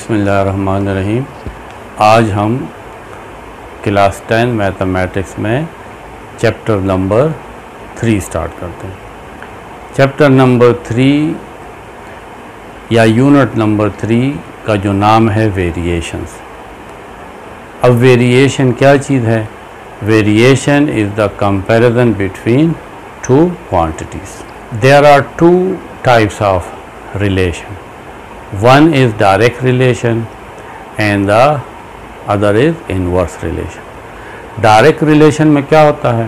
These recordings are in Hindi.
बिस्मिल्लाहिर्रहमानिर्रहीम। आज हम क्लास 10 मैथमेटिक्स में चैप्टर नंबर 3 स्टार्ट करते हैं। चैप्टर नंबर 3 या यूनिट नंबर 3 का जो नाम है वेरिएशंस। अब वेरिएशन क्या चीज़ है? Variation is the comparison between two quantities. There are two types of relation. One is direct relation and the other is inverse relation. Direct relation में क्या होता है?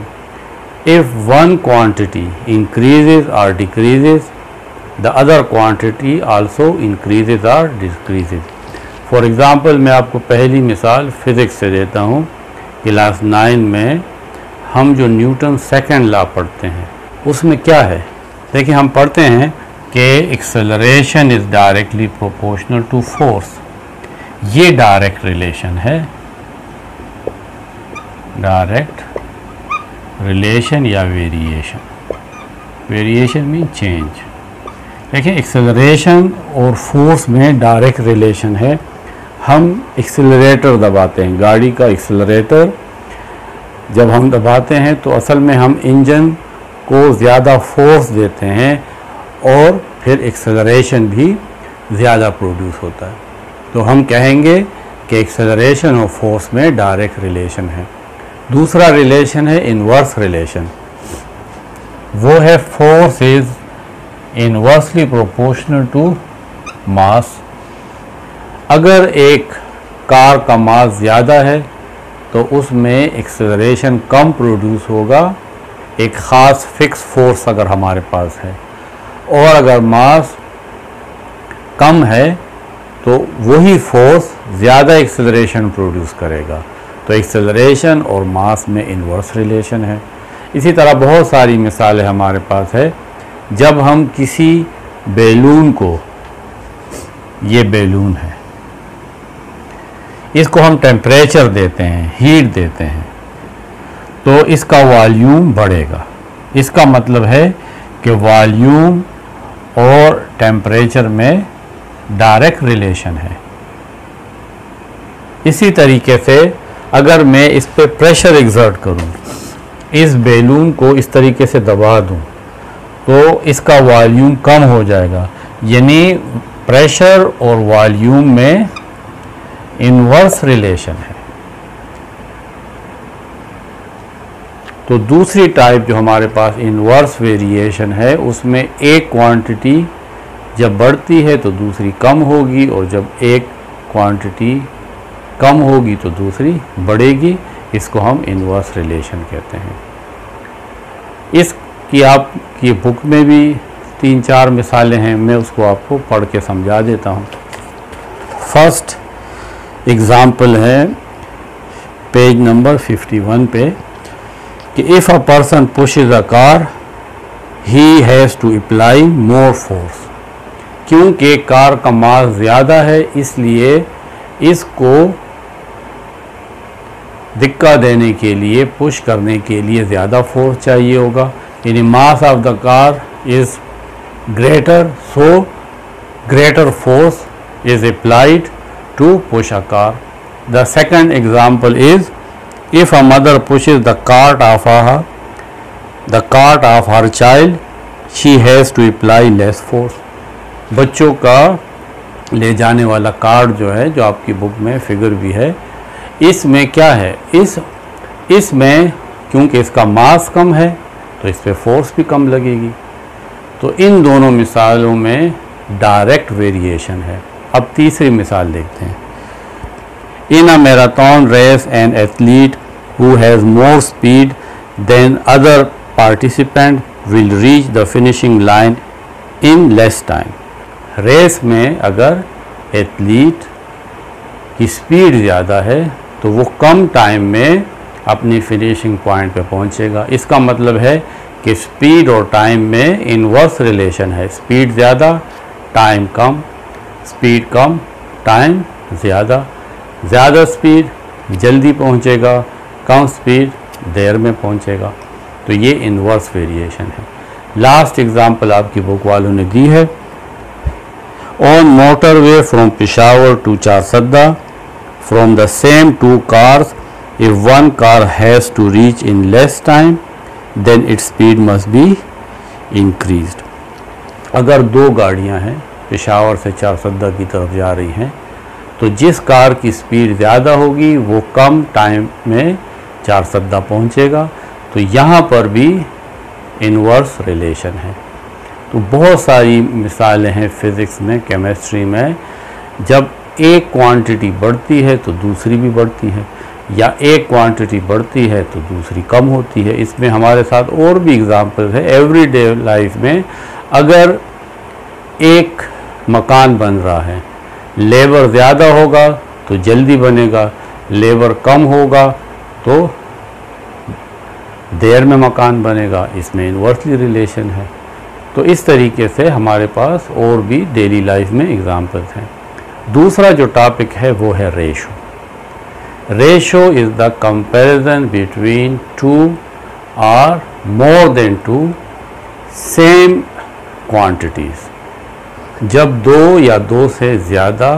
If one quantity increases or decreases, the other quantity also increases or decreases. For example, मैं आपको पहली मिसाल फिज़िक्स से देता हूँ। क्लास 9 में हम जो न्यूटन सेकंड लॉ पढ़ते हैं उसमें क्या है? देखिए, हम पढ़ते हैं कि acceleration is directly proportional to force. ये डायरेक्ट रिलेशन है, डायरेक्ट रिलेशन या वेरिएशन। Variation mean change. देखिए, एक्सेलरेशन और फोर्स में डायरेक्ट रिलेशन है। हम एक्सेलरेटर दबाते हैं, गाड़ी का एक्सेलरेटर जब हम दबाते हैं तो असल में हम इंजन को ज़्यादा फोर्स देते हैं और फिर एक्सेलरेशन भी ज़्यादा प्रोड्यूस होता है। तो हम कहेंगे कि एक्सेलरेशन और फोर्स में डायरेक्ट रिलेशन है। दूसरा रिलेशन है इन्वर्स रिलेशन। वो है force is inversely proportional to mass. अगर एक कार का मास ज़्यादा है तो उसमें एक्सेलरेशन कम प्रोड्यूस होगा, एक ख़ास फिक्स फोर्स अगर हमारे पास है। और अगर मास कम है तो वही फोर्स ज़्यादा एक्सेलरेशन प्रोड्यूस करेगा। तो एक्सेलरेशन और मास में इन्वर्स रिलेशन है। इसी तरह बहुत सारी मिसालें हमारे पास है। जब हम किसी बैलून को, ये बैलून है, इसको हम टेम्परेचर देते हैं, हीट देते हैं, तो इसका वॉल्यूम बढ़ेगा। इसका मतलब है कि वॉल्यूम और टेम्परेचर में डायरेक्ट रिलेशन है। इसी तरीके से अगर मैं इस पे प्रेशर एग्जर्ट करूं, इस बैलून को इस तरीके से दबा दूं, तो इसका वॉल्यूम कम हो जाएगा। यानी प्रेशर और वॉल्यूम में इन्वर्स रिलेशन है। तो दूसरी टाइप जो हमारे पास इन्वर्स वेरिएशन है, उसमें एक क्वांटिटी जब बढ़ती है तो दूसरी कम होगी, और जब एक क्वांटिटी कम होगी तो दूसरी बढ़ेगी। इसको हम इन्वर्स रिलेशन कहते हैं। इसकी आपकी बुक में भी 3-4 मिसालें हैं, मैं उसको आपको पढ़ के समझा देता हूँ। फर्स्ट एग्ज़ाम्पल है पेज नंबर 51 पे कि if a person pushes a car he has to apply more force. क्योंकि कार का मास ज़्यादा है इसलिए इसको धक्का देने के लिए, पुश करने के लिए ज़्यादा फोर्स चाहिए होगा। यानी mass of the car is greater, so greater force is applied to push a car. The second example is if a mother pushes the cart of her child, she has to apply less force. बच्चों का ले जाने वाला कार्ट जो है, जो आपकी बुक में फिगर भी है, इसमें क्या है, इसमें क्योंकि इसका मास कम है तो इस पे फोर्स भी कम लगेगी। तो इन दोनों मिसालों में डायरेक्ट वेरिएशन है। अब तीसरी मिसाल देखते हैं। In a marathon race, an athlete who has more speed than other participant will reach the finishing line in less time. Race में अगर एथलीट की स्पीड ज़्यादा है तो वो कम टाइम में अपनी फिनिशिंग पॉइंट पे पहुंचेगा। इसका मतलब है कि स्पीड और टाइम में इन्वर्स रिलेशन है। स्पीड ज़्यादा, टाइम कम, स्पीड कम, टाइम ज़्यादा। ज़्यादा स्पीड जल्दी पहुंचेगा, कम स्पीड देर में पहुंचेगा। तो ये इन्वर्स वेरिएशन है। लास्ट एग्जांपल आपकी बुक वालों ने दी है। On motorway from Peshawar to Charsadda, from the same two cars, if one car has to reach in less time, then its speed must be increased. अगर दो गाड़ियां हैं पेशावर से चारसद्दा की तरफ जा रही हैं, तो जिस कार की स्पीड ज़्यादा होगी वो कम टाइम में चारसद्दा पहुंचेगा। तो यहाँ पर भी इनवर्स रिलेशन है। तो बहुत सारी मिसालें हैं फिज़िक्स में, केमिस्ट्री में, जब एक क्वांटिटी बढ़ती है तो दूसरी भी बढ़ती है, या एक क्वांटिटी बढ़ती है तो दूसरी कम होती है। इसमें हमारे साथ और भी एग्जांपल है एवरीडे लाइफ में। अगर एक मकान बन रहा है, लेबर ज़्यादा होगा तो जल्दी बनेगा, लेबर कम होगा तो देर में मकान बनेगा। इसमें इन्वर्सली रिलेशन है। तो इस तरीके से हमारे पास और भी डेली लाइफ में एग्जांपल्स हैं। दूसरा जो टॉपिक है वो है ratio. Ratio is the comparison between two और more than two same quantities. जब दो या दो से ज़्यादा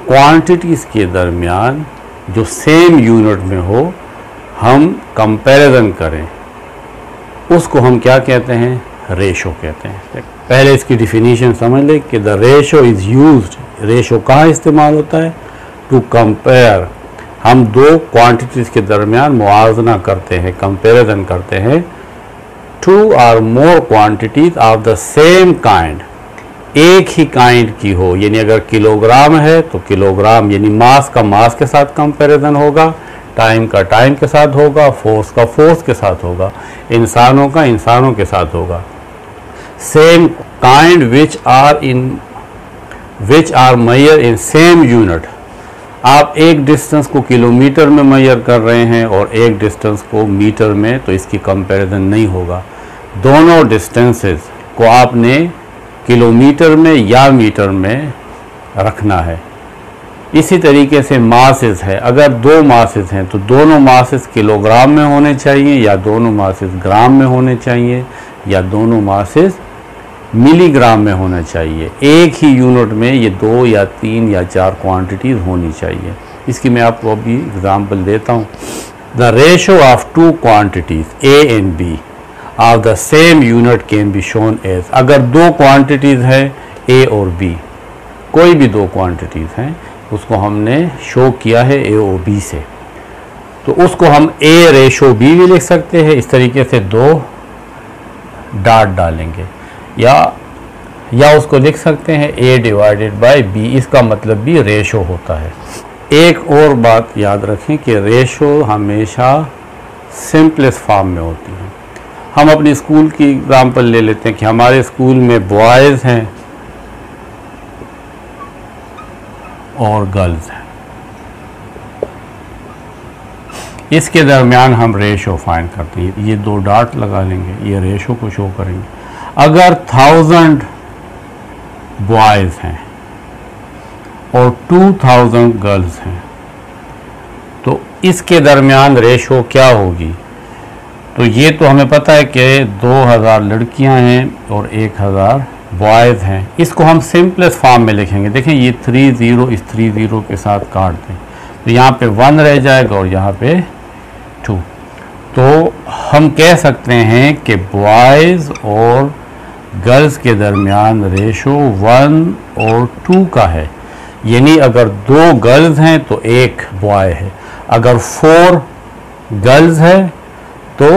क्वांटिटीज़ के दरमियान जो सेम यूनिट में हो हम कंपैरिजन करें, उसको हम क्या कहते हैं? रेशो कहते हैं। पहले इसकी डिफिनीशन समझ लें कि the ratio is used, ratio कहाँ इस्तेमाल होता है? टू कंपेयर, हम दो क्वांटिटीज़ के दरमियान मुआवजना करते हैं, कंपैरिजन करते हैं। टू और more quantities of the same kind, एक ही काइंड की हो, यानी अगर किलोग्राम है तो किलोग्राम, यानी मास का मास के साथ कंपैरिजन होगा, टाइम का टाइम के साथ होगा, फोर्स का फोर्स के साथ होगा, इंसानों का इंसानों के साथ होगा। Same kind which are measure in same unit. आप एक डिस्टेंस को किलोमीटर में मेजर कर रहे हैं और एक डिस्टेंस को मीटर में, तो इसकी कंपैरिजन नहीं होगा। दोनों डिस्टेंसेस को आपने किलोमीटर में या मीटर में रखना है। इसी तरीके से मासेस है, अगर दो मासेस हैं तो दोनों मासेस किलोग्राम में होने चाहिए, या दोनों मासेस ग्राम में होने चाहिए, या दोनों मासेस मिलीग्राम में होना चाहिए। एक ही यूनिट में ये दो या तीन या चार क्वांटिटीज़ होनी चाहिए। इसकी मैं आपको अभी एग्जांपल देता हूँ। The ratio of two quantities A and B of the same unit can be shown as, अगर दो क्वांटिटीज़ हैं ए और बी, कोई भी दो क्वांटिटीज़ हैं, उसको हमने शो किया है ए और बी से, तो उसको हम ए रेशो बी भी लिख सकते हैं। इस तरीके से दो डॉट डालेंगे, या उसको लिख सकते हैं ए डिवाइडेड बाय बी, इसका मतलब भी रेशो होता है। एक और बात याद रखें कि रेशो हमेशा सिंपलेस्ट फॉर्म में होती है। हम अपने स्कूल की एग्जांपल ले लेते हैं कि हमारे स्कूल में बॉयज़ हैं और गर्ल्स हैं, इसके दरमियान हम रेशो फाइंड करते हैं। ये दो डॉट लगा लेंगे, ये रेशो को शो करेंगे। अगर 1000 बॉयज़ हैं और 2000 गर्ल्स हैं, तो इसके दरमियान रेशो क्या होगी? तो ये तो हमें पता है कि 2000 लड़कियां हैं और 1000 बॉयज़ हैं। इसको हम सिंपलेस्ट फॉर्म में लिखेंगे। देखें ये 30 इस 30 के साथ काट दें तो यहाँ पे 1 रह जाएगा और यहाँ पे 2। तो हम कह सकते हैं कि बॉयज़ और गर्ल्स के दरमियान रेशो 1 और 2 का है, यानी अगर 2 गर्ल्स हैं तो 1 बॉय है, अगर 4 गर्ल्स है तो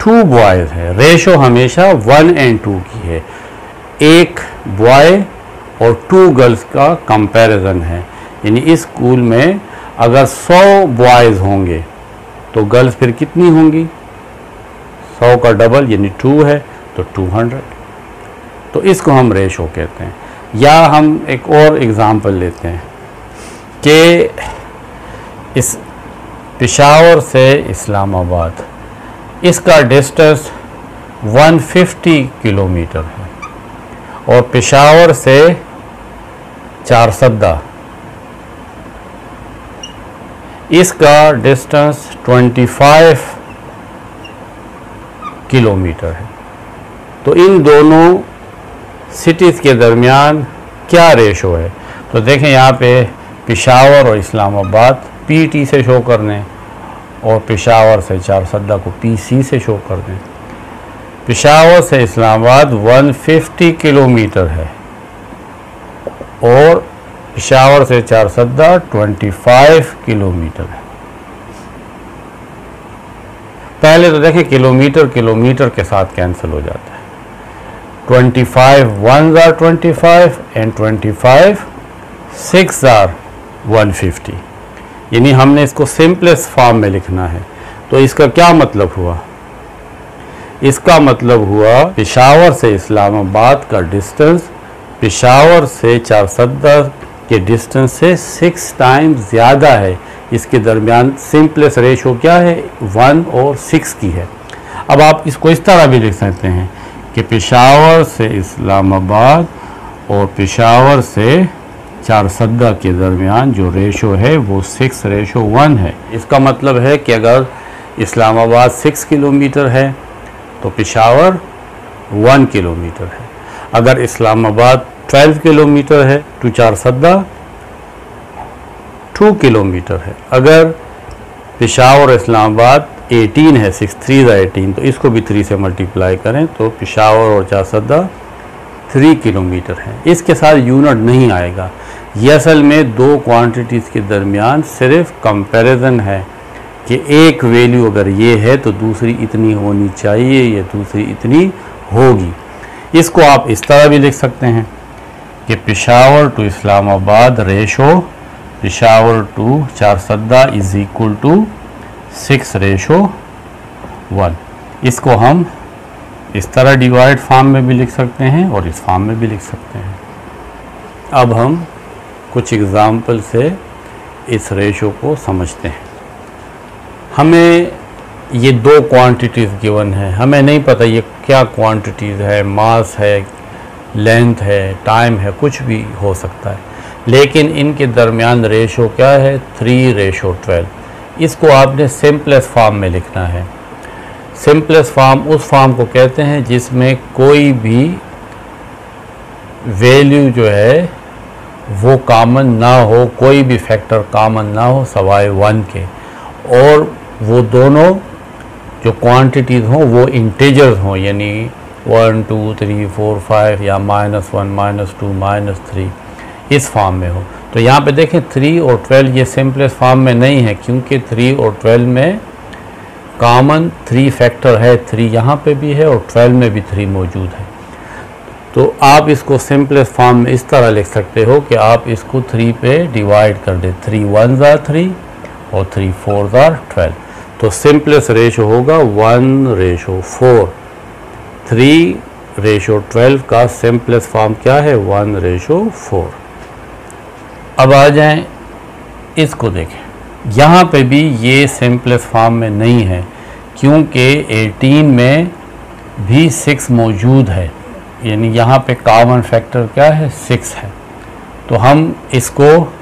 2 बॉयज़ है। रेशो हमेशा 1 और 2 की है। 1 बॉय और 2 गर्ल्स का कंपैरिजन है, यानी इस स्कूल में अगर 100 बॉयज़ होंगे तो गर्ल्स फिर कितनी होंगी? 100 का डबल यानी 2 है तो 200। तो इसको हम रेशो कहते हैं। या हम एक और एग्ज़ाम्पल लेते हैं कि इस पेशावर से इस्लामाबाद, इसका डिस्टेंस 150 किलोमीटर है, और पेशावर से चारसद्दा इसका डिस्टेंस 25 किलोमीटर है। तो इन दोनों सिटीज़ के दरमियान क्या रेशो है। तो देखें यहाँ पे पेशावर और इस्लामाबाद PT से शो कर दें और पेशावर से चारसद्दा को PC से शो कर दें। पेशावर से इस्लामाबाद 150 किलोमीटर है और पेशावर से चारसद्दा 25 किलोमीटर है। पहले तो देखें किलोमीटर किलोमीटर के साथ कैंसिल हो जाता है। 25 1s are 25 and 25 6s are 150, यानी हमने इसको सिंपलेस्ट फॉर्म में लिखना है। तो इसका क्या मतलब हुआ? इसका मतलब हुआ पेशावर से इस्लामाबाद का डिस्टेंस पेशावर से चारसद्दा के डिस्टेंस से 6 टाइम्स ज़्यादा है। इसके दरमियान सिंपलेस्ट रेशो क्या है? 1 और 6 की है। अब आप इसको इस तरह भी लिख सकते हैं कि पेशावर से इस्लामाबाद और पेशावर से चारसद्दा के दरमियान जो रेशो है वो 6:1 है। इसका मतलब है कि अगर इस्लामाबाद 6 किलोमीटर है तो पेशावर 1 किलोमीटर है। अगर इस्लामाबाद 12 किलोमीटर है तो चारसद्दा 2 किलोमीटर है। अगर पेशावर और इस्लामाबाद 18 है, 6 3 18, तो इसको भी 3 से मल्टीप्लाई करें तो पेशावर और चारसद्दा 3 किलोमीटर है। इसके साथ यूनिट नहीं आएगा। ये असल में दो क्वांटिटीज़ के दरमियान सिर्फ कंपैरिजन है कि एक वैल्यू अगर ये है तो दूसरी इतनी होनी चाहिए या दूसरी इतनी होगी। इसको आप इस तरह भी लिख सकते हैं कि Peshawar to Islamabad ratio Peshawar to Charsadda is equal to 6:1। इसको हम इस तरह डिवाइड फॉर्म में भी लिख सकते हैं और इस फॉर्म में भी लिख सकते हैं। अब हम कुछ एग्ज़ाम्पल से इस रेशो को समझते हैं। हमें ये दो क्वांटिटीज़ गिवन है, हमें नहीं पता ये क्या क्वांटिटीज़ है, मास है, लेंथ है, टाइम है, कुछ भी हो सकता है, लेकिन इनके दरमियान रेशो क्या है? 3:12। इसको आपने सिंपलेस्ट फॉर्म में लिखना है। सिंपलेस्ट फॉर्म उस फॉर्म को कहते हैं जिसमें कोई भी वैल्यू जो है वो कॉमन ना हो, कोई भी फैक्टर कॉमन ना हो सवाए 1 के, और वो दोनों जो क्वांटिटीज़ हों वो इंटीजर्स हों, यानी 1 2 3 4 5 या -1 -2 -3 इस फॉर्म में हो। तो यहाँ पे देखें 3 और 12 ये सिंपलेस्ट फॉर्म में नहीं है, क्योंकि 3 और 12 में कॉमन 3 फैक्टर है। 3 यहाँ पे भी है और 12 में भी 3 मौजूद है। तो आप इसको सिंपलेस्ट फॉर्म में इस तरह लिख सकते हो कि आप इसको 3 पे डिवाइड कर दें। 3 1s are 3 और 3 4s are 12। तो सिंपलेस्ट रेशो होगा 1:4। 3:12 का सिंपलेस्ट फॉर्म क्या है? 1:4। अब आ जाएं, इसको देखें। यहाँ पे भी ये सिंपलेस्ट फॉर्म में नहीं है, क्योंकि 18 में भी 6 मौजूद है, यानी यहाँ पे कॉमन फैक्टर क्या है? 6 है। तो हम इसको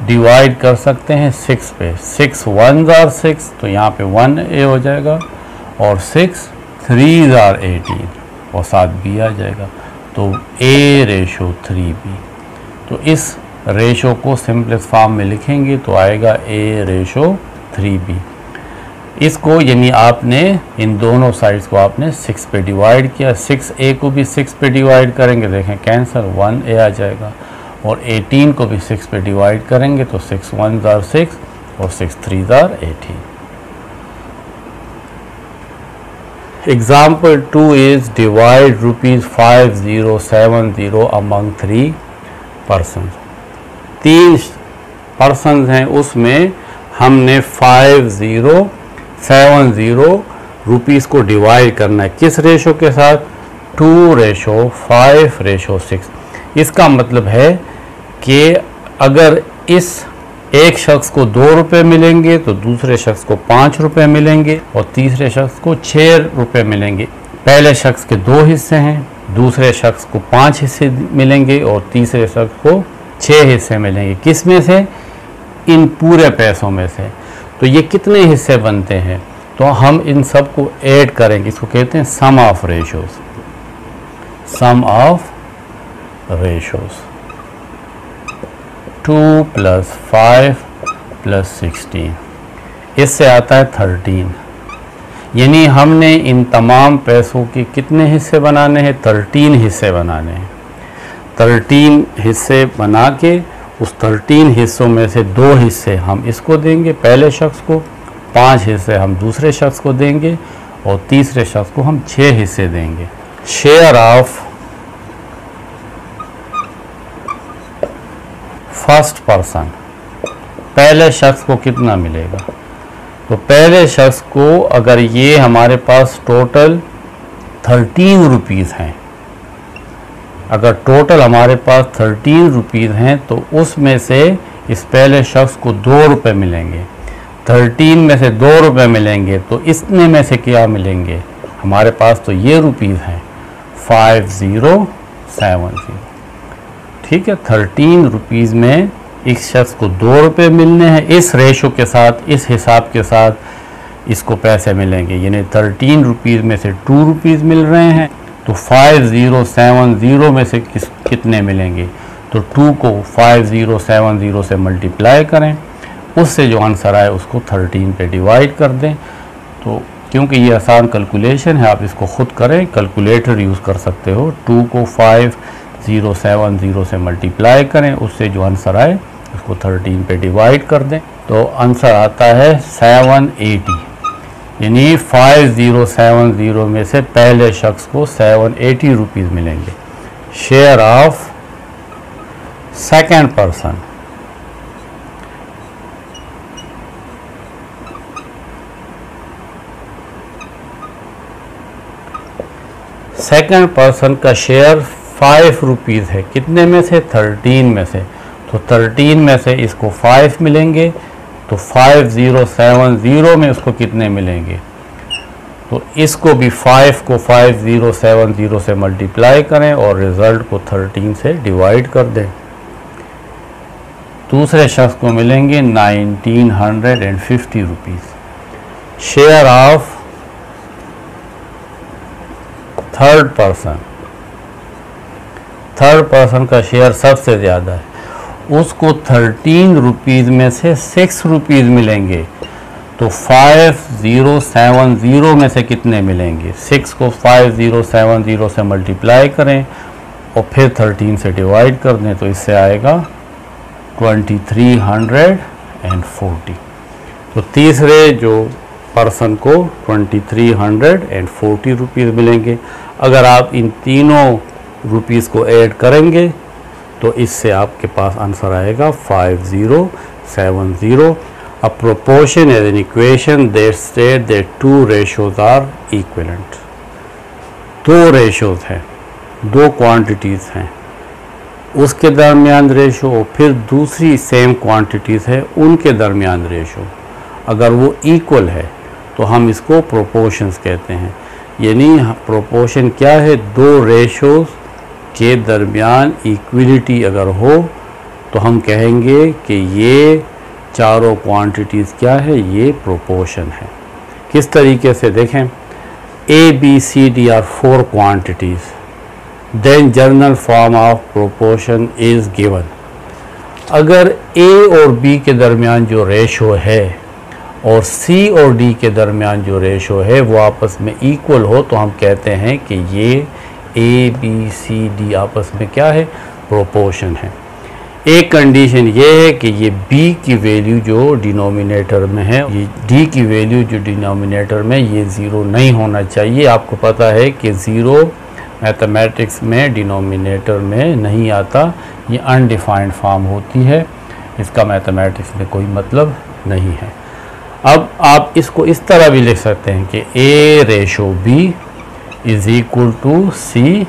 डिवाइड कर सकते हैं 6 पे। 6 1s are 6, तो यहाँ पे 1a हो जाएगा, और 6 3s are 18 और 7b आ जाएगा, तो a:3b। तो इस रेशो को सिंपलेस्ट फॉर्म में लिखेंगे तो आएगा a:3b। इसको यानी आपने इन दोनों साइड्स को आपने 6 पे डिवाइड किया। 6a को भी 6 पे डिवाइड करेंगे, देखें कैंसर 1a आ जाएगा, और 18 को भी 6 पे डिवाइड करेंगे तो 6 1s are 6 और 6 3s are 18। Example 2 is divide ₹5070 among 3 persons। 3 persons हैं, उसमें हमने 5070 रुपीज़ को डिवाइड करना है। किस रेशो के साथ? 2:5:6। इसका मतलब है कि अगर इस एक शख्स को 2 रुपये मिलेंगे तो दूसरे शख्स को 5 रुपये मिलेंगे और तीसरे शख्स को 6 रुपये मिलेंगे। पहले शख्स के 2 हिस्से हैं, दूसरे शख्स को 5 हिस्से मिलेंगे और तीसरे शख्स को 6 हिस्से मिलेंगे। किस में से? इन पूरे पैसों में से। तो ये कितने हिस्से बनते हैं? तो हम इन सब को ऐड करेंगे, इसको कहते हैं sum of ratios. Sum of ratios. 2 + 5 + 16, इससे आता है 13। यानी हमने इन तमाम पैसों के कितने हिस्से बनाने हैं? 13 हिस्से बनाने हैं। 13 हिस्से बना के उस 13 हिस्सों में से 2 हिस्से हम इसको देंगे पहले शख्स को, 5 हिस्से हम दूसरे शख्स को देंगे और तीसरे शख्स को हम 6 हिस्से देंगे। शेयर ऑफ फर्स्ट पर्सन, पहले शख्स को कितना मिलेगा? तो पहले शख्स को अगर ये हमारे पास टोटल 13 रुपीज़ हैं, अगर टोटल हमारे पास 13 रुपीज़ हैं तो उसमें से इस पहले शख्स को 2 रुपये मिलेंगे। 13 में से 2 रुपये मिलेंगे तो इतने में से क्या मिलेंगे? हमारे पास तो ये रुपीज़ हैं 5070। ठीक है, 13 रुपीज़ में इस शख्स को 2 रुपये मिलने हैं। इस रेशो के साथ, इस हिसाब के साथ इसको पैसे मिलेंगे, यानी 13 रुपीज़ में से 2 रुपीज़ मिल रहे हैं। तो 5070 में से कितने मिलेंगे? तो 2 को 5070 से मल्टीप्लाई करें, उससे जो आंसर आए उसको 13 पे डिवाइड कर दें। तो क्योंकि ये आसान कैलकुलेशन है, आप इसको ख़ुद करें, कैलकुलेटर यूज़ कर सकते हो। 2 को 5070 से मल्टीप्लाई करें, उससे जो आंसर आए उसको 13 पे डिवाइड कर दें। तो आंसर आता है 780, यानी 5070 में से पहले शख्स को 780 रुपीज़ मिलेंगे। Share of second person, second person का शेयर 5 रुपीज़ है। कितने में से? 13 में से। तो 13 में से इसको 5 मिलेंगे, तो 5070 में उसको कितने मिलेंगे? तो इसको भी 5 को 5070 से मल्टीप्लाई करें और रिज़ल्ट को 13 से डिवाइड कर दें। दूसरे शख्स को मिलेंगे 1950 rupees. Share of third person, third person का शेयर सबसे ज़्यादा है, उसको 13 रुपीज़ में से 6 रुपीज़ मिलेंगे। तो 5070 में से कितने मिलेंगे? 6 को 5070 से मल्टीप्लाई करें और फिर 13 से डिवाइड कर दें, तो इससे आएगा 2340। तो तीसरे जो पर्सन को 2340 रुपीज़ मिलेंगे। अगर आप इन तीनों रुपीज़ को ऐड करेंगे तो इससे आपके पास आंसर आएगा 5070। A proportion is an equation that state that 2 ratios are equivalent. 2 ratios हैं, 2 क्वांटिटीज़ हैं, उसके दरमियान रेशो और फिर दूसरी सेम क्वांटिटीज़ है उनके दरमियान रेशो। अगर वो इक्वल है तो हम इसको प्रोपोर्शंस कहते हैं। यानी प्रोपोर्शन क्या है? 2 रेशोज़ के दरमियान इक्विलिटी अगर हो तो हम कहेंगे कि ये चारों क्वांटिटीज़ क्या है? ये प्रोपोर्शन है। किस तरीके से देखें, A, B, C, D are 4 quantities, then general form of proportion is given. अगर A और B के दरमियान जो रेशो है और C और D के दरमियान जो रेशो है वो आपस में इक्वल हो तो हम कहते हैं कि ये A, B, C, D आपस में क्या है? प्रोपोर्शन है। एक कंडीशन ये है कि ये B की वैल्यू जो डिनोमिनेटर में है, ये D की वैल्यू जो डिनोमिनेटर में, ये 0 नहीं होना चाहिए। आपको पता है कि 0 मैथमेटिक्स में डिनोमिनेटर में नहीं आता, ये अनडिफाइंड फॉर्म होती है, इसका मैथमेटिक्स में कोई मतलब नहीं है। अब आप इसको इस तरह भी लिख सकते हैं कि A ratio B is equal to C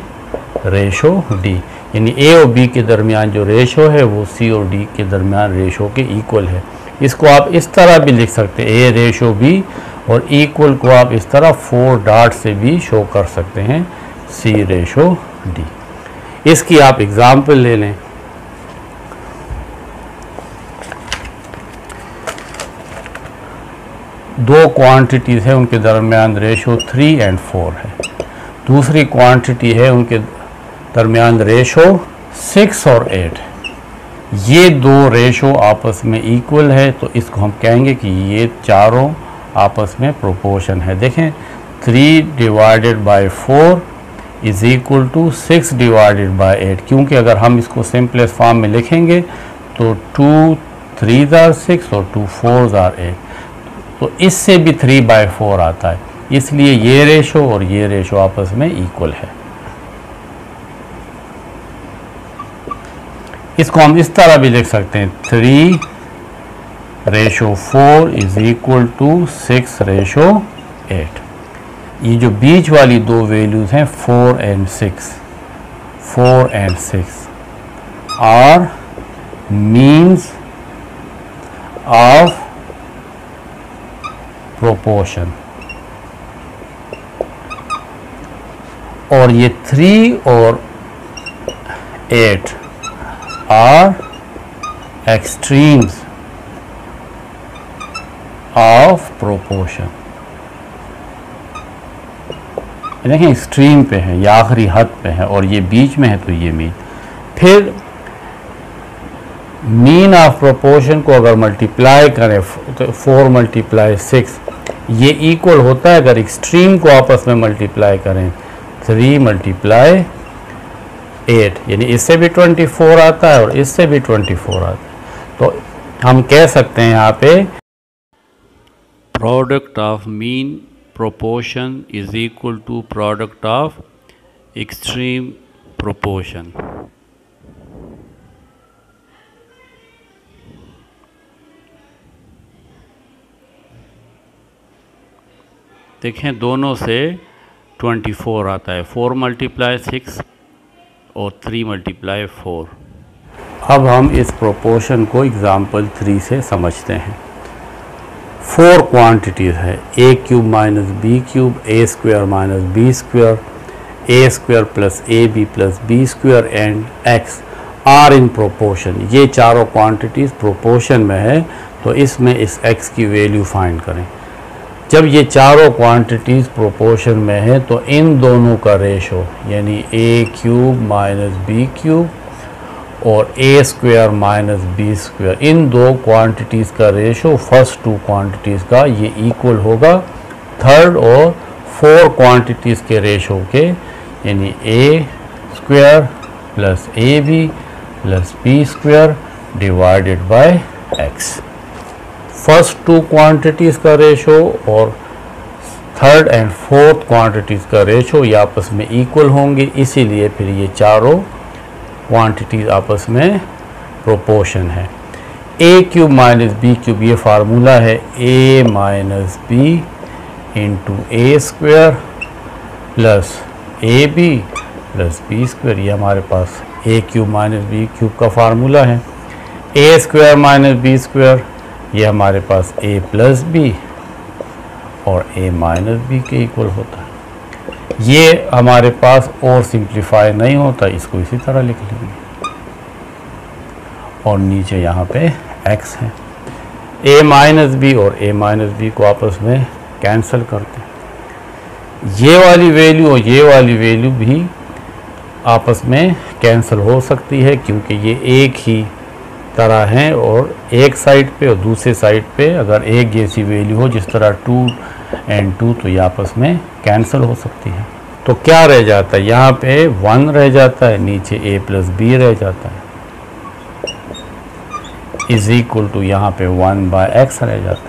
ratio D, यानी A और B के दरमियान जो रेशो है वो C और D के दरमियान रेशो के इक्वल है। इसको आप इस तरह भी लिख सकते हैं, A रेशो B, और इक्वल को आप इस तरह 4 डॉट से भी शो कर सकते हैं, C रेशो D। इसकी आप एग्जाम्पल ले लें। दो क्वांटिटीज़ है, उनके दरमियान रेशो 3 और 4 है। दूसरी क्वांटिटी है, उनके दरमियान रेशो 6 और 8 है। ये दो रेशो आपस में इक्वल है तो इसको हम कहेंगे कि ये चारों आपस में प्रोपोर्शन है। देखें 3 divided by 4 is equal to 6 divided by 8, क्योंकि अगर हम इसको सिंपलेस्ट फॉर्म में लिखेंगे तो 2 3 आर 6 और 2 4 आर 8, तो इससे भी 3/4 आता है, इसलिए ये रेशो और ये रेशो आपस में इक्वल है। इसको हम इस तरह भी लिख सकते हैं 3/4 इज इक्वल टू 6/8। ये जो बीच वाली दो वैल्यूज हैं 4 and 6 are means of proportion, और ये 3 और 8 आर एक्सट्रीम्स ऑफ प्रोपोर्शन। देखें एक्सट्रीम पे है या आखिरी हद पे है और ये बीच में है तो ये मीन। फिर मीन ऑफ प्रोपोर्शन को अगर मल्टीप्लाई करें तो 4 × 6 ये इक्वल होता है, अगर एक्सट्रीम को आपस में मल्टीप्लाई करें 3 × 8, यानी इससे भी 24 आता है और इससे भी 24 आता है। तो हम कह सकते हैं यहाँ पे product of mean proportion is equal to product of extreme proportion. देखें दोनों से 24 आता है, 4 × 6 और 3 × 4। अब हम इस प्रोपोर्शन को एग्जाम्पल 3 से समझते हैं। 4 क्वांटिटीज़ है a³ - b³ a² - b² a² + ab + b² and x are in proportion. ये चारों क्वांटिटीज़ प्रोपोर्शन में है तो इसमें इस x की वैल्यू फाइंड करें। जब ये चारों क्वांटिटीज़ प्रोपोर्शन में है तो इन दोनों का रेशो यानी a³ - b³ और a² - b², इन दो क्वांटिटीज़ का रेशो फर्स्ट 2 क्वांटिटीज़ का ये इक्वल होगा थर्ड और 4 क्वांटिटीज़ के रेशो के, यानी a² + ab + b² divided by x। First 2 quantities का रेशो और थर्ड एंड फोर्थ क्वांटिटीज़ का रेशो ये आपस में इक्वल होंगे, इसीलिए फिर ये चारों क्वांटिटीज़ आपस में प्रोपोर्शन है। a³ - b³ ये फार्मूला है a - b × a² + ab + b², ये हमारे पास a³ - b³ का फार्मूला है। a² - b² ये हमारे पास a + b और a - b के इक्वल होता है। ये हमारे पास और सिंप्लीफाई नहीं होता, इसको इसी तरह लिख लेंगे और नीचे यहाँ पे x है। a - b और a - b को आपस में कैंसिल करते हैं। ये वाली वैल्यू और ये वाली वैल्यू भी आपस में कैंसिल हो सकती है क्योंकि ये एक ही तरह हैं और एक साइड पे और दूसरे साइड पे अगर एक जैसी वैल्यू हो जिस तरह 2 and 2 तो ये आपस में कैंसिल हो सकती है। तो क्या रह जाता है, यहाँ पे 1 रह जाता है, नीचे a + b रह जाता है, इज इक्वल टू यहाँ पे 1/x रह जाता है।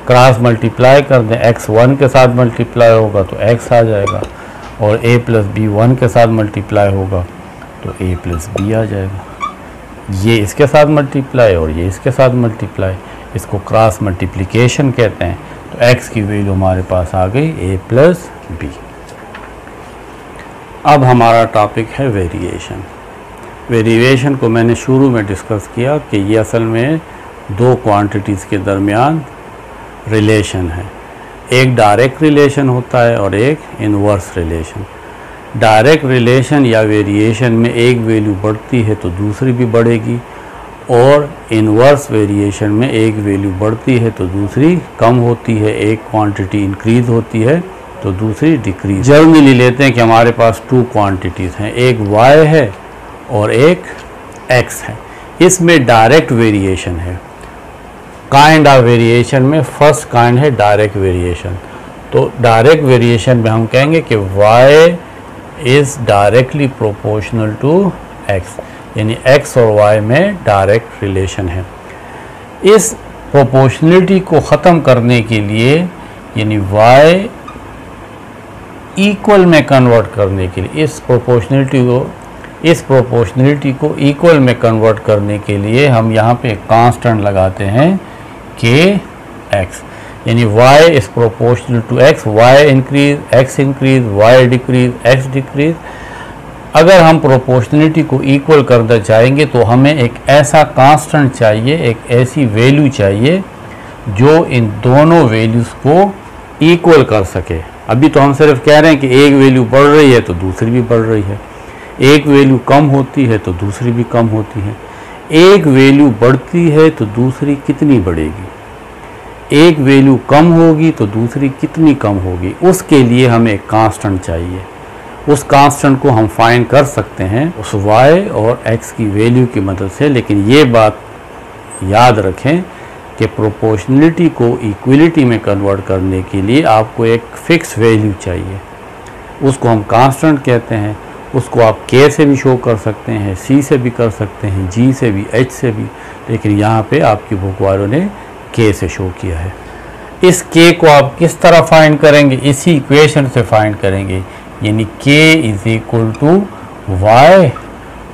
क्रॉस मल्टीप्लाई कर दें, x 1 के साथ मल्टीप्लाई होगा तो x आ जाएगा और a + b 1 के साथ मल्टीप्लाई होगा तो a + b आ जाएगा। ये इसके साथ मल्टीप्लाई और ये इसके साथ मल्टीप्लाई, इसको क्रॉस मल्टीप्लिकेशन कहते हैं। तो x की वैल्यू हमारे पास आ गई a + b। अब हमारा टॉपिक है वेरिएशन। वेरिएशन को मैंने शुरू में डिस्कस किया कि ये असल में 2 क्वांटिटीज़ के दरमियान रिलेशन है, एक डायरेक्ट रिलेशन होता है और एक इनवर्स रिलेशन। डायरेक्ट रिलेशन या वेरिएशन में एक वैल्यू बढ़ती है तो दूसरी भी बढ़ेगी और इनवर्स वेरिएशन में एक वैल्यू बढ़ती है तो दूसरी कम होती है, एक क्वांटिटी इंक्रीज़ होती है तो दूसरी डिक्रीज। जनरली लेते हैं कि हमारे पास 2 क्वांटिटीज़ हैं, एक y है और एक x है। इसमें डायरेक्ट वेरिएशन है। काइंड ऑफ वेरिएशन में फर्स्ट काइंड है डायरेक्ट वेरिएशन। तो डायरेक्ट वेरिएशन में हम कहेंगे कि y is directly proportional to x, यानी x और y में डायरेक्ट रिलेशन है। इस प्रोपोर्शनलिटी को ख़त्म करने के लिए, यानी y इक्वल में कन्वर्ट करने के लिए, इस प्रोपोर्शनलिटी को इक्वल में कन्वर्ट करने के लिए हम यहाँ पे एक कांस्टेंट लगाते हैं kx, यानी y is proportional to x, y increase, x increase, y decrease, x decrease. अगर हम प्रोपोर्शनलिटी को इक्वल करना चाहेंगे तो हमें एक ऐसा कांस्टेंट चाहिए, एक ऐसी वैल्यू चाहिए जो इन दोनों वैल्यूज़ को इक्वल कर सके। अभी तो हम सिर्फ कह रहे हैं कि एक वैल्यू बढ़ रही है तो दूसरी भी बढ़ रही है, एक वैल्यू कम होती है तो दूसरी भी कम होती है। एक वैल्यू बढ़ती है तो दूसरी कितनी बढ़ेगी, एक वैल्यू कम होगी तो दूसरी कितनी कम होगी, उसके लिए हमें एक कांस्टेंट चाहिए। उस कांस्टेंट को हम फाइंड कर सकते हैं उस y और x की वैल्यू की मदद से। लेकिन ये बात याद रखें कि प्रोपोर्शनलिटी को इक्वलिटी में कन्वर्ट करने के लिए आपको एक फ़िक्स वैल्यू चाहिए, उसको हम कांस्टेंट कहते हैं। उसको आप k से भी शो कर सकते हैं, c से भी कर सकते हैं, g से भी, h से भी, लेकिन यहाँ पे आपकी बुक वालों ने k से शो किया है। इस k को आप किस तरह फाइंड करेंगे, इसी इक्वेशन से फाइंड करेंगे, यानी k is equal to y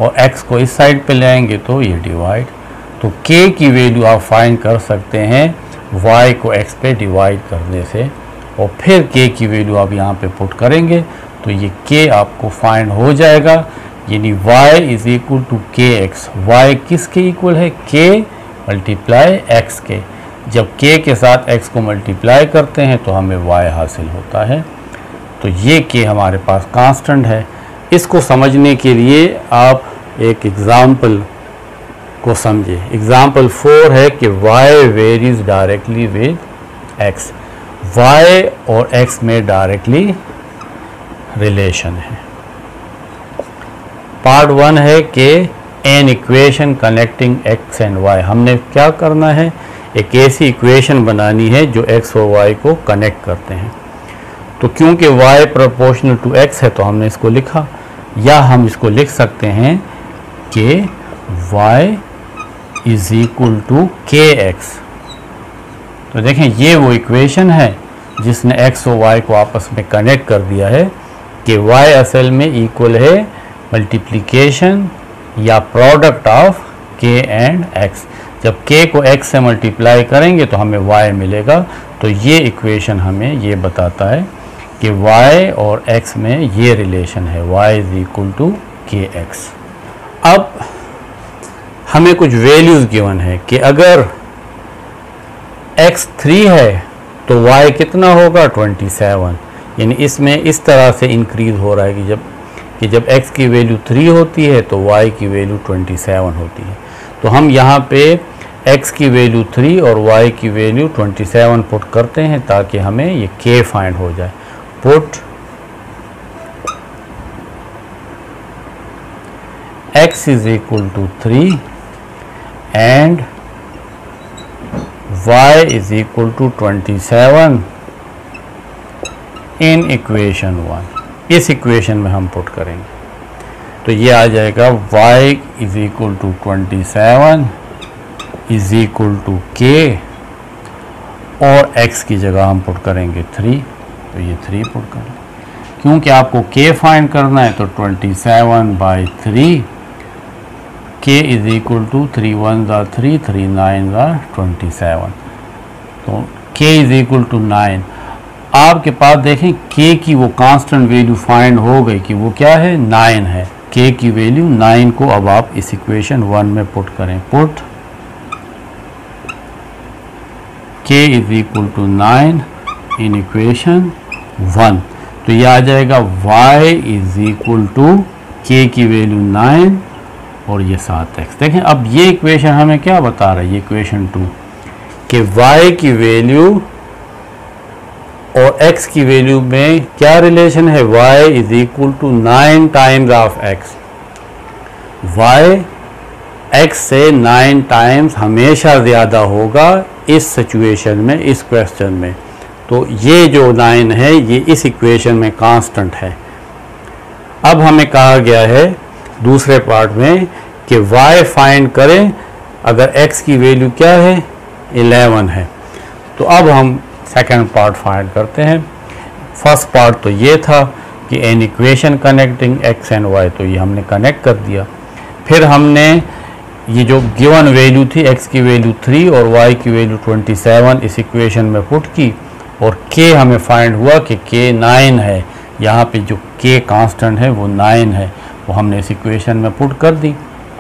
और x को इस साइड पे ले आएंगे तो ये डिवाइड। तो k की वैल्यू आप फाइंड कर सकते हैं y को x पे डिवाइड करने से, और फिर k की वैल्यू आप यहाँ पे पुट करेंगे तो ये k आपको फाइंड हो जाएगा, यानी y is equal to kx। y किसके इक्वल है, k मल्टीप्लाई x के। जब k के साथ x को मल्टीप्लाई करते हैं तो हमें y हासिल होता है। तो ये k हमारे पास कांस्टेंट है। इसको समझने के लिए आप एक एग्ज़ाम्पल को समझे। एग्ज़ाम्पल 4 है कि y varies directly with x, y और x में डायरेक्टली रिलेशन है। पार्ट 1 है कि an equation connecting x and y। हमने क्या करना है, एक ऐसी इक्वेशन बनानी है जो x और y को कनेक्ट करते हैं। तो क्योंकि y प्रोपोर्शनल टू x है तो हमने इसको लिखा, या हम इसको लिख सकते हैं कि y is equal to kx। तो देखें ये वो इक्वेशन है जिसने x और y को आपस में कनेक्ट कर दिया है कि y असल में इक्वल है मल्टीप्लिकेशन या product of k and x। जब k को x से मल्टीप्लाई करेंगे तो हमें y मिलेगा। तो ये इक्वेशन हमें ये बताता है कि y और x में ये रिलेशन है, y is equal to kx। अब हमें कुछ वैल्यूज़ गिवन है कि अगर x 3 है तो y कितना होगा 27, यानी इसमें इस तरह से इंक्रीज़ हो रहा है कि जब x की वैल्यू 3 होती है तो y की वैल्यू 27 होती है। तो हम यहाँ पे x की वैल्यू 3 और y की वैल्यू 27 पुट करते हैं ताकि हमें ये k फाइंड हो जाए। Put x is equal to 3 and y is equal to 27 in equation 1। इस इक्वेशन में हम पुट करेंगे तो ये आ जाएगा y is equal to 27 is equal to k, और x की जगह हम पुट करेंगे 3, तो ये 3 पुट करें। क्योंकि आपको k फाइंड करना है तो 27/3, k इज इक्वल टू 3 1 ज़ा 3, 3 9 ज़ा 27, तो k इज इक्वल टू 9। आपके पास देखें k की वो कांस्टेंट वैल्यू फाइंड हो गई कि वो क्या है, 9 है। k की वैल्यू 9 को अब आप इस इक्वेशन 1 में पुट करें। Put k is equal to 9 in equation 1, तो ये आ जाएगा y is equal to k की वैल्यू 9 और ये 7x। देखें अब ये इक्वेशन हमें क्या बता रहा है, ये इक्वेशन 2 कि y की वैल्यू और x की वैल्यू में क्या रिलेशन है, y is equal to 9 times of x। y x से 9 टाइम्स हमेशा ज़्यादा होगा इस सिचुएशन में, इस क्वेश्चन में। तो ये जो 9 है ये इस इक्वेशन में कांस्टेंट है। अब हमें कहा गया है दूसरे पार्ट में कि y फाइंड करें अगर x की वैल्यू क्या है 11 है। तो अब हम सेकंड पार्ट फाइंड करते हैं। फर्स्ट पार्ट तो ये था कि an equation connecting x and y, तो ये हमने कनेक्ट कर दिया। फिर हमने ये जो गिवन वैल्यू थी x की वैल्यू 3 और y की वैल्यू 27 इस इक्वेशन में पुट की और k हमें फाइंड हुआ कि k 9 है। यहाँ पे जो k कांस्टेंट है वो 9 है, वो हमने इस इक्वेशन में पुट कर दी।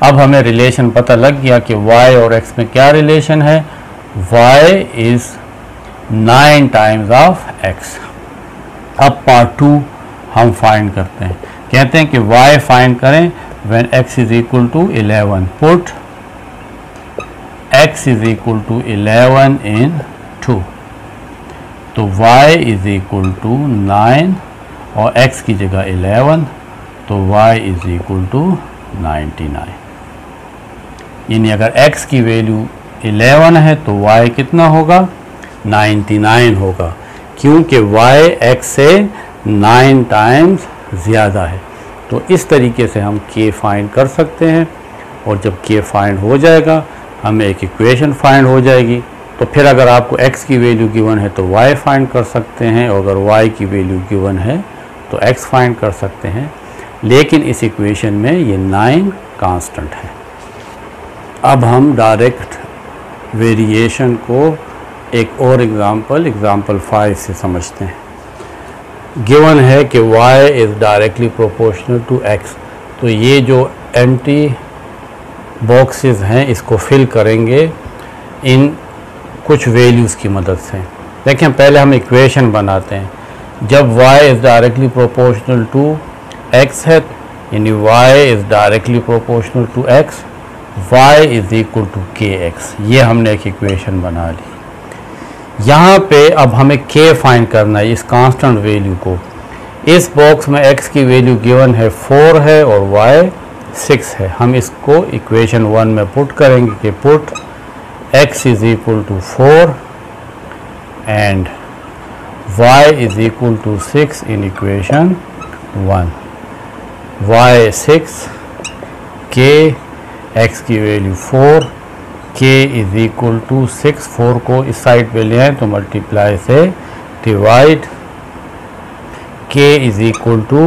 अब हमें रिलेशन पता लग गया कि y और x में क्या रिलेशन है। y is 9 times of x। अब पार्ट 2 हम फाइंड करते हैं। कहते हैं कि y फाइंड करें when x is equal to 11, put x is equal to 11 in 2, तो y is equal to 9 और x की जगह 11, तो y is equal to 99। यानी अगर x की वैल्यू 11 है तो y कितना होगा 99 होगा, क्योंकि y x से 9 टाइम्स ज़्यादा है। तो इस तरीके से हम k फाइंड कर सकते हैं और जब k फाइंड हो जाएगा हमें एक इक्वेशन फाइंड हो जाएगी। तो फिर अगर आपको x की वैल्यू गिवन है तो y फाइंड कर सकते हैं और अगर y की वैल्यू गिवन है तो x फाइंड कर सकते हैं। लेकिन इस इक्वेशन में ये 9 कांस्टेंट है। अब हम डायरेक्ट वेरिएशन को एक और एग्जांपल 5 से समझते हैं। गिवन है कि y is directly proportional to x, तो ये जो एम्प्टी बॉक्सेस हैं इसको फिल करेंगे इन कुछ वैल्यूज़ की मदद से। देखें पहले हम इक्वेशन बनाते हैं। जब y is directly proportional to x है, यानी y is directly proportional to x, y is equal to kx, ये हमने एक इक्वेशन बना ली। यहाँ पे अब हमें k फाइंड करना है, इस कांस्टेंट वैल्यू को। इस बॉक्स में x की वैल्यू गिवन है 4 है और y 6 है। हम इसको इक्वेशन 1 में पुट करेंगे कि put x is equal to 4 and y is equal to 6 in equation 1। y 6, k x की value 4, k is equal to 6, 4 को इस साइड पे ले आए तो मल्टीप्लाई से divide, k is equal to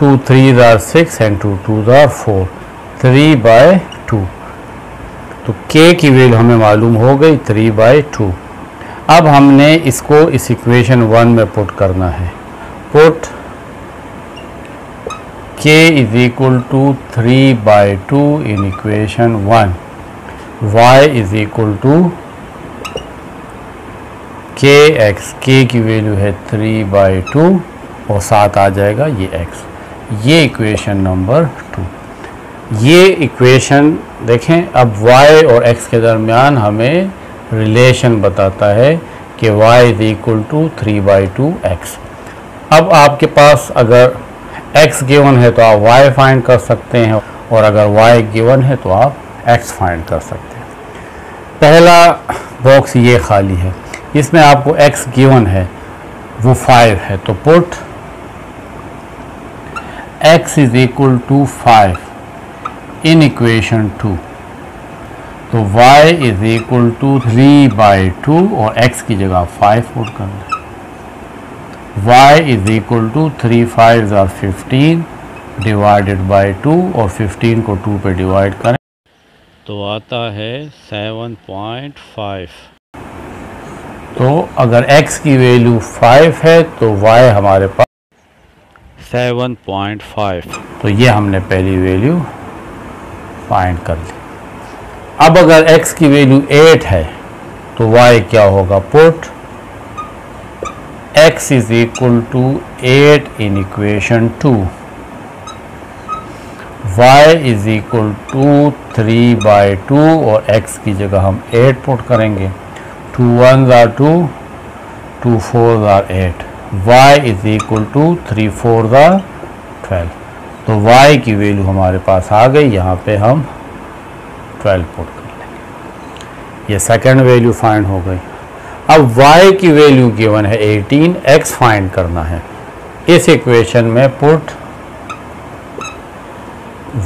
2 3 are 6 and 2 2 are 4, 3/2। तो k की वैल्यू हमें मालूम हो गई 3/2। अब हमने इसको इस इक्वेशन 1 में पुट करना है। Put k is equal to 3/2 in equation 1, y is equal to kx, k की वैल्यू है 3/2 और साथ आ जाएगा ये x। ये इक्वेशन नंबर 2। ये इक्वेशन देखें, अब y और x के दरमियान हमें रिलेशन बताता है कि y is equal to 3/2x। अब आपके पास अगर x गिवन है तो आप y फाइंड कर सकते हैं और अगर y गिवन है तो आप x फाइंड कर सकते हैं। पहला बॉक्स ये खाली है, इसमें आपको x गिवन है वो 5 है, तो put x is equal to 5 in equation 2, तो y इज़ इक्वल टू 3/2 और x की जगह 5 पुट करना है। y is equal to 3 5 are 15 divided by 2 और 15 को 2 पे डिवाइड करें तो आता है 7.5। तो अगर x की वैल्यू 5 है तो y हमारे पास 7.5, तो ये हमने पहली वैल्यू फाइंड कर ली। अब अगर x की वैल्यू 8 है तो y क्या होगा। Put x is equal to 8 in equation 2, y is equal to 3/2 और x की जगह हम 8 पुट करेंगे। 2 1s are 2, 2 4s are 8, y is equal to 3 4s are 12। तो y की वैल्यू हमारे पास आ गई। यहाँ पे हम 12 पुट कर लेंगे। ये सेकंड वैल्यू फाइंड हो गई। अब y की वैल्यू गिवन है 18, x फाइंड करना है। इस इक्वेशन में put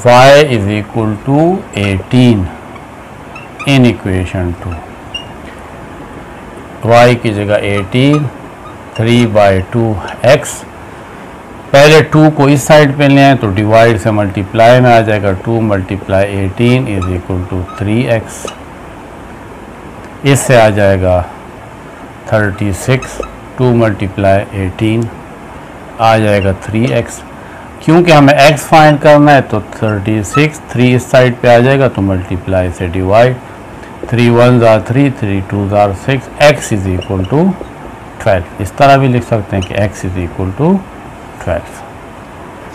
y is equal to 18 in equation 2। y की जगह 18, 3/2 x। पहले 2 को इस साइड पे ले आए तो डिवाइड से मल्टीप्लाई में आ जाएगा। 2 × 18 इज इक्वल टू 3x। इससे आ जाएगा 36, 2 × 18 आ जाएगा 3x। क्योंकि हमें x फाइंड करना है तो 36, 3 इस साइड पे आ जाएगा तो मल्टीप्लाई से divide. 3 1s are 3, 3 2s are 6, x is equal to 12। इस तरह भी लिख सकते हैं कि x इज इक्वल टू 12।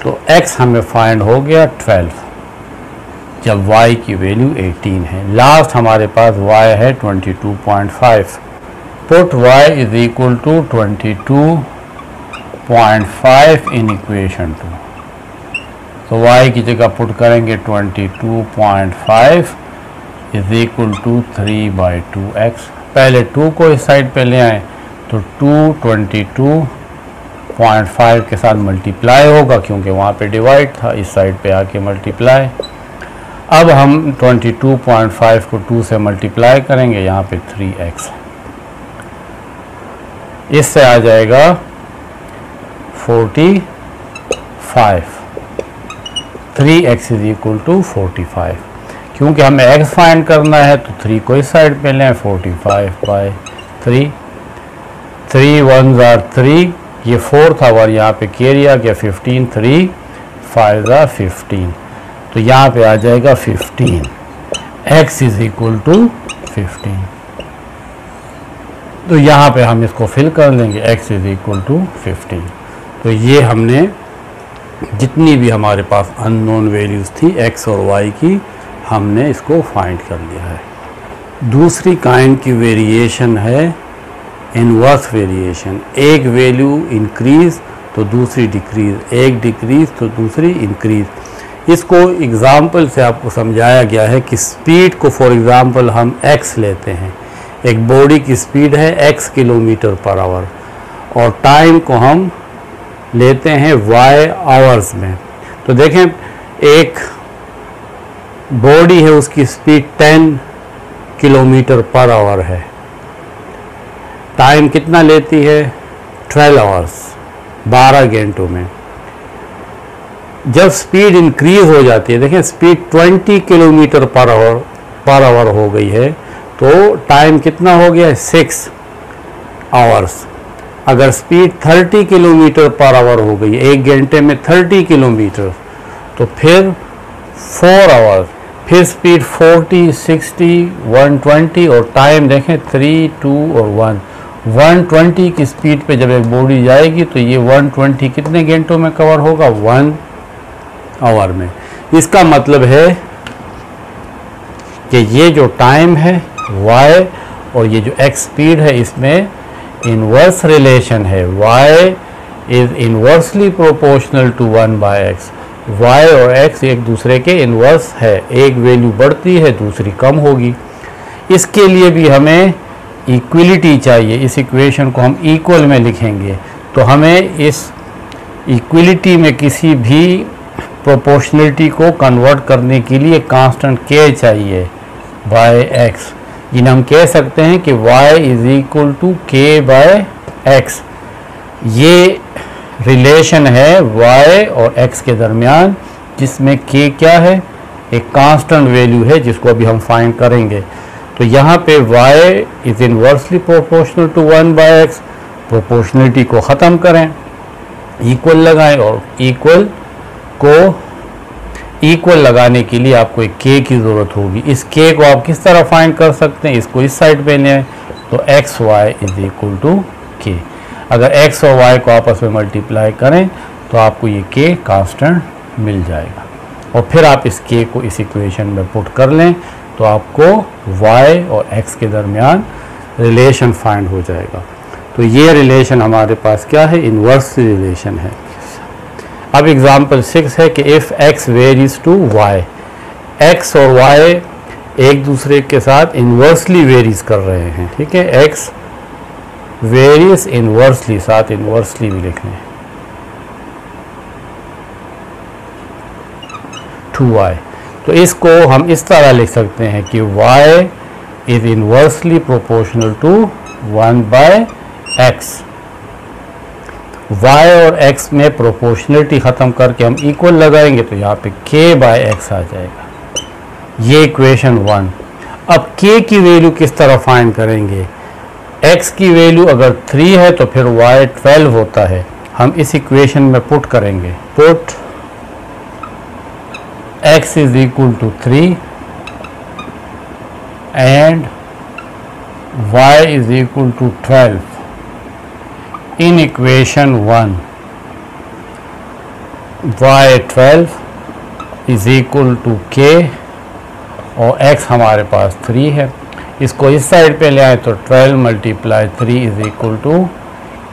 तो x हमें फाइंड हो गया 12 जब y की वैल्यू 18 है। लास्ट हमारे पास y है 22.5। Put y is equal to 22.5 in equation 2। तो y की जगह पुट करेंगे 22.5 इज इक्वल टू 3/2x। पहले 2 को इस साइड पे ले आए तो 2 22.5 के साथ मल्टीप्लाई होगा क्योंकि वहाँ पे डिवाइड था, इस साइड पे आके मल्टीप्लाई। अब हम 22.5 को 2 से मल्टीप्लाई करेंगे, यहाँ पे 3x। इससे आ जाएगा 45। 3x is equal to 45। क्योंकि हमें x फाइंड करना है तो 3 को इस साइड पे लें, 45/3। 3 1s are 3, ये 4 था और यहाँ पे कैरी आ गया 15। 3 5s are 15, तो यहाँ पे आ जाएगा 15। x is equal to 15। तो यहाँ पे हम इसको फिल कर लेंगे, x इज इक्वल टू 15। तो ये हमने जितनी भी हमारे पास अननोन वैल्यूज़ थी x और y की, हमने इसको फाइंड कर लिया है। दूसरी काइंड की वेरिएशन है इनवर्स वेरिएशन। एक वैल्यू इंक्रीज तो दूसरी डिक्रीज, एक डिक्रीज तो दूसरी इंक्रीज। इसको एग्जाम्पल से आपको समझाया गया है कि स्पीड को फॉर एग्जाम्पल हम x लेते हैं। एक बॉडी की स्पीड है x km/h और टाइम को हम लेते हैं y आवर्स में। तो देखें एक बॉडी है, उसकी स्पीड 10 km/h है। टाइम कितना लेती है? 12 आवर्स, 12 घंटों में। जब स्पीड इंक्रीज हो जाती है, देखें स्पीड 20 km/h हो गई है तो टाइम कितना हो गया है? 6 आवर्स। अगर स्पीड 30 km/h हो गई, एक घंटे में 30 किलोमीटर, तो फिर 4 आवर्स। फिर स्पीड 40, 60, 120 और टाइम देखें 3, 2 और 1। 120 की स्पीड पे जब एक बॉडी जाएगी तो ये 120 कितने घंटों में कवर होगा? 1 आवर में। इसका मतलब है कि ये जो टाइम है y और ये जो x स्पीड है, इसमें इनवर्स रिलेशन है। y is inversely proportional to 1/x। y और x एक दूसरे के इनवर्स है, एक वैल्यू बढ़ती है दूसरी कम होगी। इसके लिए भी हमें इक्वलिटी चाहिए। इस इक्वेशन को हम इक्वल में लिखेंगे तो हमें इस इक्वलिटी में किसी भी प्रोपोर्शनलिटी को कन्वर्ट करने के लिए कांस्टेंट k चाहिए बाय x, जिन्हें हम कह सकते हैं कि y is equal to k/x। ये रिलेशन है y और x के दरमियान, जिसमें k क्या है? एक कांस्टेंट वैल्यू है जिसको अभी हम फाइंड करेंगे। तो यहाँ पे y is inversely proportional to 1/x। Proportionality को ख़त्म करें, इक्वल लगाएं और इक्वल लगाने के लिए आपको एक k की ज़रूरत होगी। इस k को आप किस तरह फाइंड कर सकते हैं? इसको इस साइड पे लें तो x y is equal to k। अगर x और y को आपस में मल्टीप्लाई करें तो आपको ये k कांस्टेंट मिल जाएगा और फिर आप इस k को इस इक्वेशन में पुट कर लें तो आपको y और x के दरमियान रिलेशन फाइंड हो जाएगा। तो ये रिलेशन हमारे पास क्या है? इनवर्स रिलेशन है। अब एग्जांपल 6 है कि if x varies to y, x और y एक दूसरे के साथ इन्वर्सली वेरीज कर रहे हैं, ठीक है। एक्स वेरीज इन्वर्सली, साथ इन्वर्सली भी लिख लें, 2y। तो इसको हम इस तरह लिख सकते हैं कि y is inversely proportional to 1/x। y और x में प्रोपोर्शनलिटी ख़त्म करके हम इक्वल लगाएंगे तो यहाँ पे k/x आ जाएगा। ये इक्वेशन 1। अब k की वैल्यू किस तरह फाइंड करेंगे? x की वैल्यू अगर 3 है तो फिर y 12 होता है। हम इस इक्वेशन में पुट करेंगे, put x is equal to 3 and y is equal to 12 in equation 1। y 12 is equal to k और x हमारे पास 3 है। इसको इस साइड पे ले आए तो 12 multiply 3 is equal to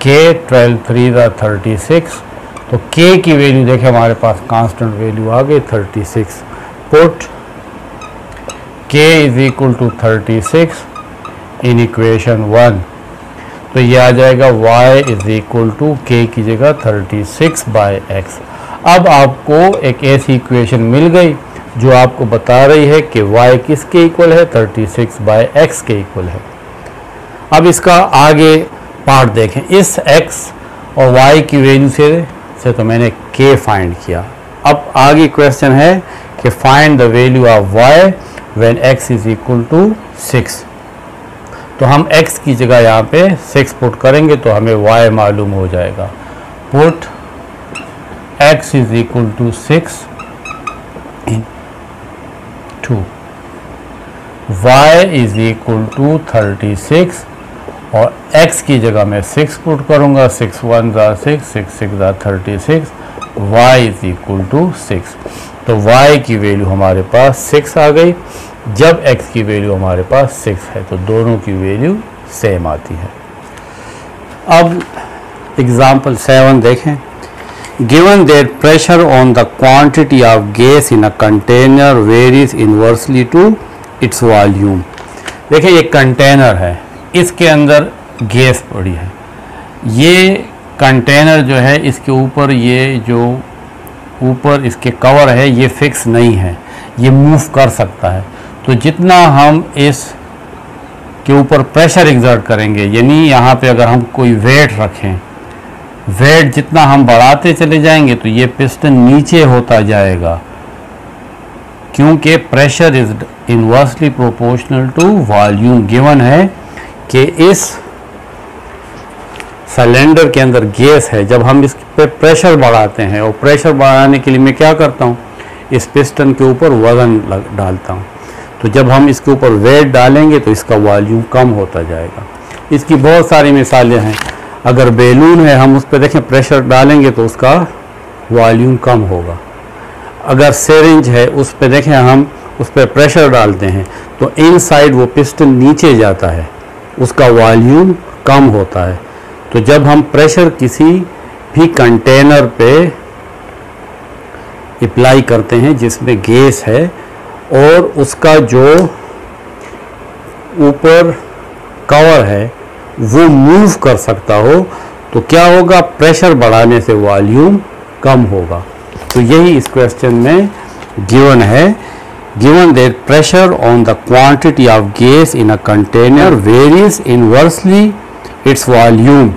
k, 12 3 दा 36। तो k की वैल्यू देखें हमारे पास कांस्टेंट वैल्यू आ गई 36। Put k is equal to 36 in equation 1। तो ये आ जाएगा y is equal to k की जगह 36/x। अब आपको एक ऐसी इक्वेशन मिल गई जो आपको बता रही है कि y किसके इक्वल है? 36/x के इक्वल है। अब इसका आगे पार्ट देखें। इस x और y की वैल्यू से तो मैंने k फाइंड किया। अब आगे क्वेश्चन है कि find the value of y when x is equal to 6। तो हम x की जगह यहाँ पे 6 पुट करेंगे तो हमें y मालूम हो जाएगा। Put x is equal to 6 in 2, y is equal to 36 और x की जगह मैं 6 पुट करूँगा। 6 1 ज़ा 6, 6 6 ज़ा 36, y इज इक्वल टू 6। तो y की वैल्यू हमारे पास 6 आ गई जब x की वैल्यू हमारे पास 6 है, तो दोनों की वैल्यू सेम आती है। अब एग्जाम्पल 7 देखें। Given that pressure on the quantity of gas in a container varies inversely to its volume। देखिए ये कंटेनर है, इसके अंदर गैस पड़ी है। ये कंटेनर जो है इसके ऊपर ये जो ऊपर इसके कवर है ये फिक्स नहीं है, ये मूव कर सकता है। तो जितना हम इस के ऊपर प्रेशर एग्जर्ट करेंगे, यानी यहाँ पे अगर हम कोई वेट रखें, वेट जितना हम बढ़ाते चले जाएंगे तो ये पिस्टन नीचे होता जाएगा, क्योंकि pressure is inversely proportional to volume. Given है कि इस सिलेंडर के अंदर गैस है, जब हम इस पे प्रेशर बढ़ाते हैं, और प्रेशर बढ़ाने के लिए मैं क्या करता हूँ, इस पिस्टन के ऊपर वज़न डालता हूँ। तो जब हम इसके ऊपर वेट डालेंगे तो इसका वॉल्यूम कम होता जाएगा। इसकी बहुत सारी मिसालें हैं। अगर बैलून है, हम उस पर देखें प्रेशर डालेंगे तो उसका वॉल्यूम कम होगा। अगर सिरिंज है, उस पर देखें हम उस पर प्रेशर डालते हैं तो इनसाइड वो पिस्टन नीचे जाता है, उसका वॉल्यूम कम होता है। तो जब हम प्रेशर किसी भी कंटेनर पे अप्लाई करते हैं जिसमें गैस है और उसका जो ऊपर कवर है वो मूव कर सकता हो, तो क्या होगा, प्रेशर बढ़ाने से वॉल्यूम कम होगा। तो यही इस क्वेश्चन में गिवन है। Given that pressure on the quantity of gas in a container varies inversely its volume.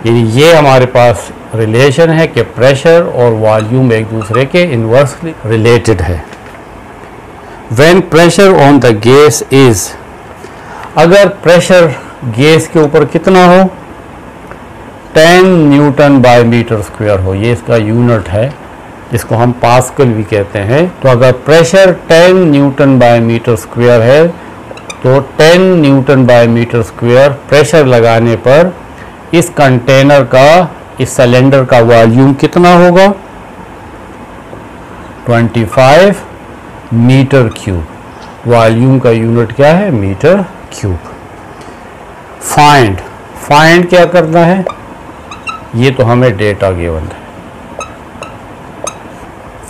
यानी ये हमारे पास रिलेशन है कि प्रेशर और वॉल्यूम एक दूसरे के इनवर्सली रिलेटेड है। When pressure on the gas is, अगर प्रेशर गैस के ऊपर कितना हो, 10 न्यूटन बाय मीटर स्क्वायर हो, ये इसका यूनिट है जिसको हम पास्कल भी कहते हैं। तो अगर pressure 10 newton by metre square है तो 10 newton by metre square pressure लगाने पर इस कंटेनर का, इस सिलेंडर का वॉल्यूम कितना होगा, 25 मीटर क्यूब। वॉल्यूम का यूनिट क्या है, मीटर क्यूब। फाइंड क्या करना है, ये तो हमें डेटा गिवन है।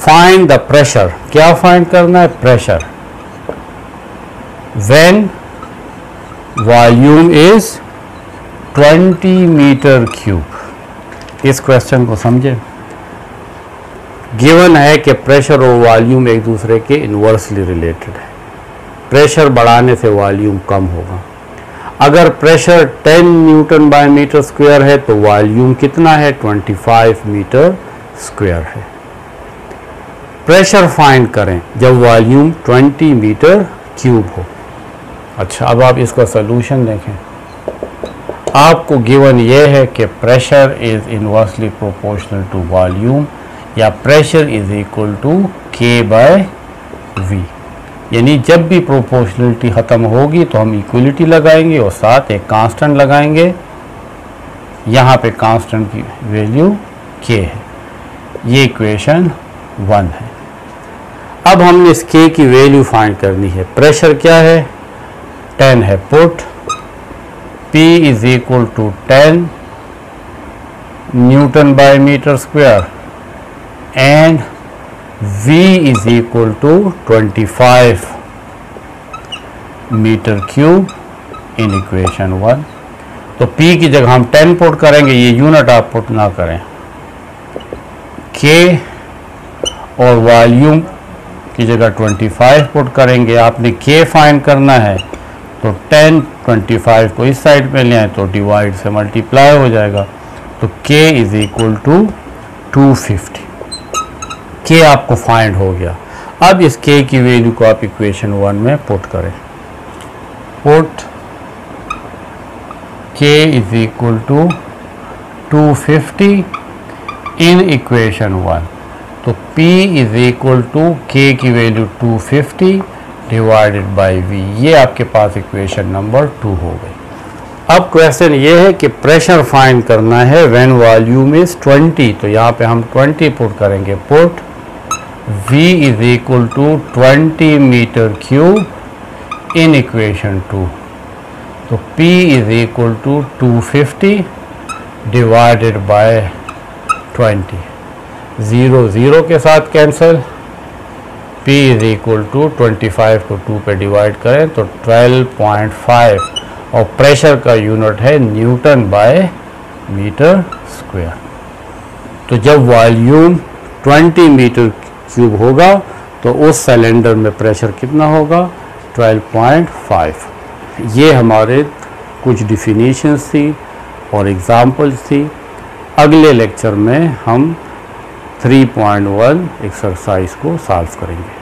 फाइंड द प्रेशर, क्या फाइंड करना है? Pressure when volume is 20 metre cube. इस क्वेश्चन को समझे। गिवन है कि प्रेशर और वॉल्यूम एक दूसरे के इन्वर्सली रिलेटेड है। प्रेशर बढ़ाने से वॉल्यूम कम होगा। अगर pressure 10 newton by metre square है तो वॉल्यूम कितना है? 25 मीटर स्क्वायर है। प्रेशर फाइंड करें जब वॉल्यूम 20 मीटर क्यूब हो। अच्छा, अब आप इसका सलूशन देखें। आपको गिवन ये है कि pressure is inversely proportional to volume, या pressure is equal to K by V. यानी जब भी प्रोपोर्शनलिटी ख़त्म होगी तो हम इक्वलिटी लगाएंगे और साथ एक कांस्टेंट लगाएंगे। यहाँ पे कांस्टेंट की वैल्यू के है। ये इक्वेशन 1 है। अब हमने इस के की वैल्यू फाइंड करनी है। प्रेशर क्या है? 10 है। पुट P इज इक्वल टू 10 newton by metre square and V is equal to 25 metre cube in equation 1। तो P की जगह हम 10 पुट करेंगे, ये यूनिट आप पुट ना करें। K और वॉल्यूम की जगह 25 पुट करेंगे। आपने K फाइंड करना है तो 10 25 को इस साइड पे ले आए तो डिवाइड से मल्टीप्लाई हो जाएगा। तो K इज इक्वल टू 250। के आपको फाइंड हो गया। अब इस के की वैल्यू को आप इक्वेशन 1 में पुट करें। Put K is equal to 250 in equation 1। तो P इज इक्वल टू के की वैल्यू 250 डिवाइडेड बाय V। ये आपके पास इक्वेशन नंबर 2 हो गई। अब क्वेश्चन ये है कि प्रेशर फाइंड करना है व्हेन वॉल्यूम इज 20। तो यहाँ पे हम 20 पुट करेंगे। Put V is equal to 20 metre cube in equation 2। तो P is equal to 250 divided by 20। 0 0 के साथ cancel. P is equal to 25 को 2 पे डिवाइड करें तो 12.5 और प्रेशर का यूनिट है न्यूटन बाय मीटर स्क्वायर। तो जब वॉल्यूम 20 मीटर क्यूब होगा तो उस सिलेंडर में प्रेशर कितना होगा? 12.5। ये हमारे कुछ डिफिनीशंस थी और एग्जांपल्स थी। अगले लेक्चर में हम 3.1 एक्सरसाइज को सॉल्व करेंगे।